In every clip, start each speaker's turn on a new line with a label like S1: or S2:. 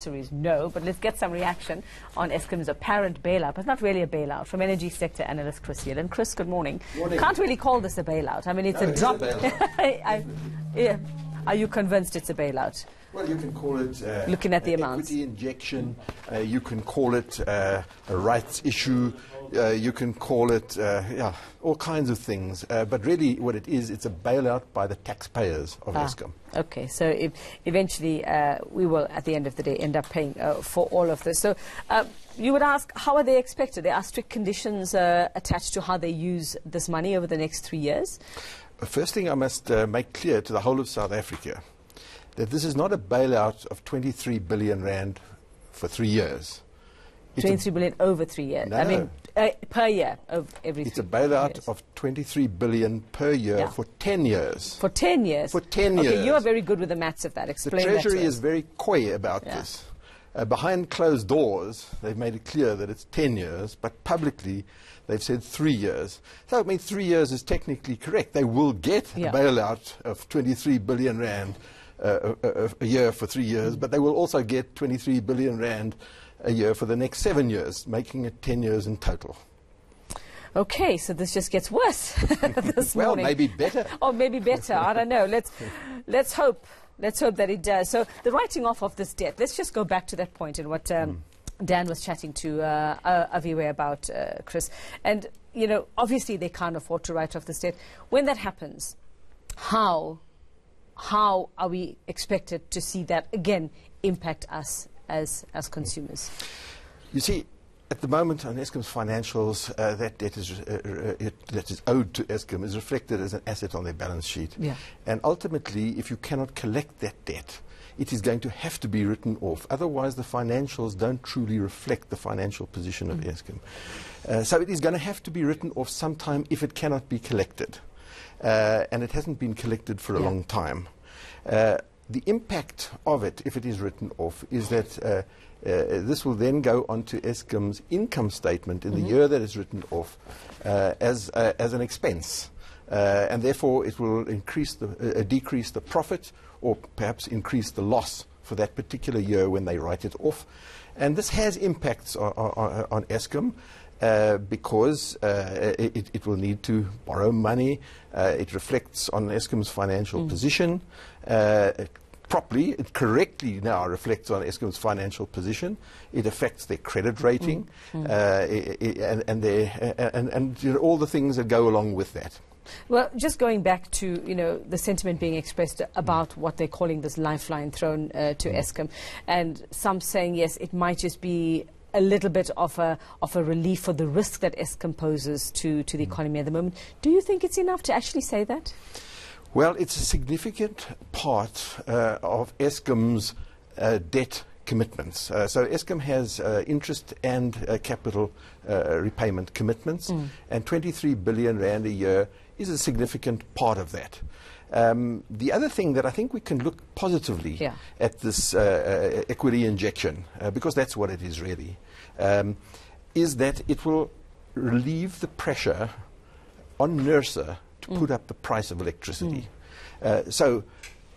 S1: answer is no, but let's get some reaction on Eskom's apparent bailout, but not really a bailout, from Energy Sector Analyst Chris Yelland. Chris, good morning.
S2: Morning.
S1: Can't really call this a bailout. I mean, it's a drop. Yeah. Are you convinced it's a bailout?
S2: Well, you can call it
S1: looking at the amounts.
S2: Equity injection. You can call it a rights issue. You can call it all kinds of things. But really what it is, it's a bailout by the taxpayers of Eskom.
S1: Okay, so eventually we will, at the end of the day, end up paying for all of this. So you would ask, how are they expected? There are strict conditions attached to how they use this money over the next 3 years.
S2: First thing I must make clear to the whole of South Africa, that this is not a bailout of 23 billion rand for 3 years.
S1: 23 billion over 3 years.
S2: No,
S1: I mean, per year of every.
S2: It's a bailout of 23 billion per year for 10 years.
S1: For 10 years.
S2: For 10 years.
S1: Okay, you are very good with the maths of that. Explain
S2: the
S1: that
S2: Treasury
S1: to us.
S2: is very coy about this. Behind closed doors, they've made it clear that it's 10 years, but publicly they've said 3 years. So, I mean, 3 years is technically correct. They will get a bailout of 23 billion rand a year for 3 years, but they will also get 23 billion rand a year for the next 7 years, making it 10 years in total.
S1: Okay, so this just gets worse this
S2: well,
S1: morning.
S2: maybe better.
S1: Or maybe better, I don't know. Let's hope. Let's hope that it does. So the writing off of this debt, let's just go back to that point and what Dan was chatting to Aviwe about, Chris. And, you know, obviously they can't afford to write off this debt. When that happens, how are we expected to see that, again, impact us as consumers?
S2: You see, at the moment on Eskom's financials, that debt that is owed to Eskom is reflected as an asset on their balance sheet.
S1: Yeah.
S2: And ultimately, if you cannot collect that debt, it is going to have to be written off. Otherwise, the financials don't truly reflect the financial position of Eskom. So it is going to have to be written off sometime if it cannot be collected. And it hasn't been collected for a long time. The impact of it, if it is written off, is that this will then go onto Eskom's income statement in the year that is written off as an expense. And therefore it will increase decrease the profit or perhaps increase the loss for that particular year when they write it off. And this has impacts on Eskom. Because it will need to borrow money. It reflects on Eskom's financial position. It correctly now reflects on Eskom's financial position. It affects their credit rating and you know, all the things that go along with that.
S1: Well, just going back to, you know, the sentiment being expressed about what they're calling this lifeline thrown to Eskom, and some saying, yes, it might just be a little bit of a relief for the risk that Eskom poses to the economy at the moment. Do you think it's enough to actually say that?
S2: Well, it's a significant part of Eskom's debt commitments. So Eskom has interest and capital repayment commitments, and 23 billion rand a year is a significant part of that. The other thing that I think we can look positively at this equity injection, because that's what it is really, is that it will relieve the pressure on NERSA to put up the price of electricity. So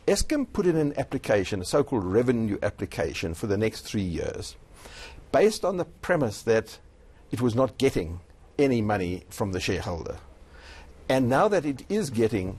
S2: Eskom put in an application, a so-called revenue application for the next 3 years, based on the premise that it was not getting any money from the shareholder. And now that it is getting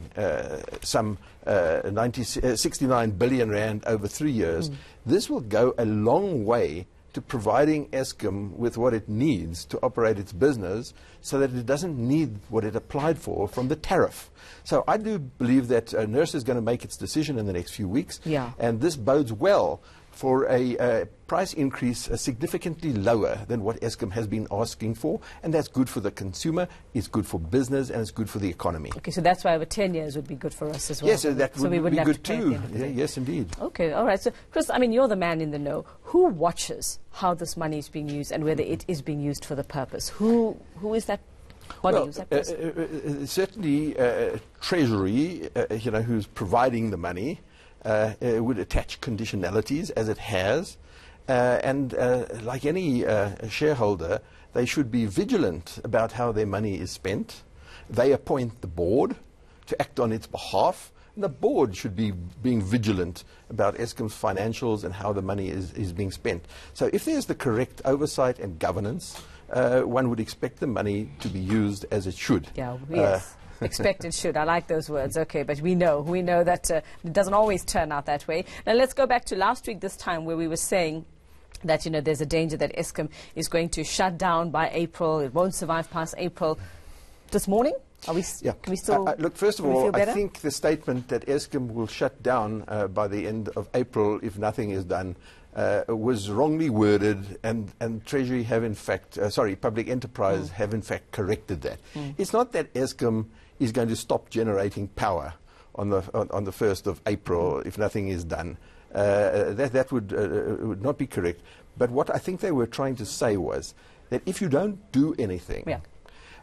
S2: some 69 billion rand over 3 years, this will go a long way to providing Eskom with what it needs to operate its business so that it doesn't need what it applied for from the tariff. So I do believe that NERSA is going to make its decision in the next few weeks. And this bodes well for a price increase significantly lower than what Eskom has been asking for, and that's good for the consumer, it's good for business, and it's good for the economy.
S1: Okay, so that's why over 10 years would be good for us as well.
S2: Yes, that would be good too.
S1: Yes,
S2: indeed.
S1: Okay, all right. So, Chris, I mean, you're the man in the know. Who watches how this money is being used and whether it is being used for the purpose? Who is that body?
S2: Well,
S1: who's that person?
S2: certainly Treasury, you know, who's providing the money, would attach conditionalities, as it has, and like any shareholder, they should be vigilant about how their money is spent. They appoint the board to act on its behalf. The board should be being vigilant about Eskom's financials and how the money is being spent. So if there's the correct oversight and governance, one would expect the money to be used as it should.
S1: Yeah, yes. Expected should. I like those words. Okay, but we know that it doesn't always turn out that way. Now let's go back to last week this time, where we were saying that, there's a danger that Eskom is going to shut down by April. It won't survive past April. This morning, can we still
S2: look, first of all, I think the statement that Eskom will shut down by the end of April if nothing is done was wrongly worded, and Treasury have in fact, Public Enterprise have in fact corrected that. It's not that Eskom is going to stop generating power on the 1st of April if nothing is done. That would not be correct. But what I think they were trying to say was that if you don't do anything,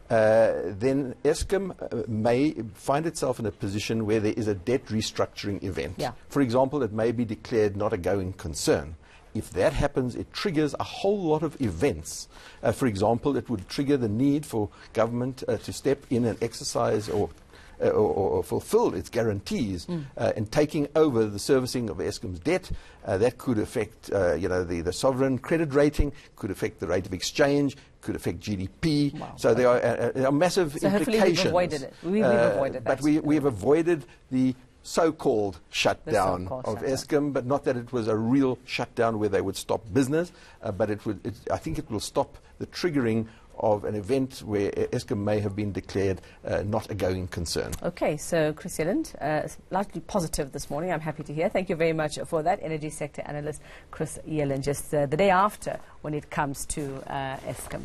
S2: then Eskom may find itself in a position where there is a debt restructuring event.
S1: Yeah.
S2: For example, it may be declared not a going concern. If that happens, it triggers a whole lot of events. For example, it would trigger the need for government to step in and exercise or fulfill its guarantees in taking over the servicing of Eskom's debt. That could affect the sovereign credit rating, could affect the rate of exchange, could affect GDP.
S1: Wow.
S2: So there are massive implications.
S1: Hopefully we've avoided it. We've avoided that.
S2: But we have avoided the so-called shutdown of Eskom, but not that it was a real shutdown where they would stop business, but I think it will stop the triggering of an event where Eskom may have been declared not a going concern.
S1: Okay, so Chris Yelland, largely positive this morning. I'm happy to hear. Thank you very much for that. Energy Sector Analyst Chris Yelland, just the day after when it comes to Eskom.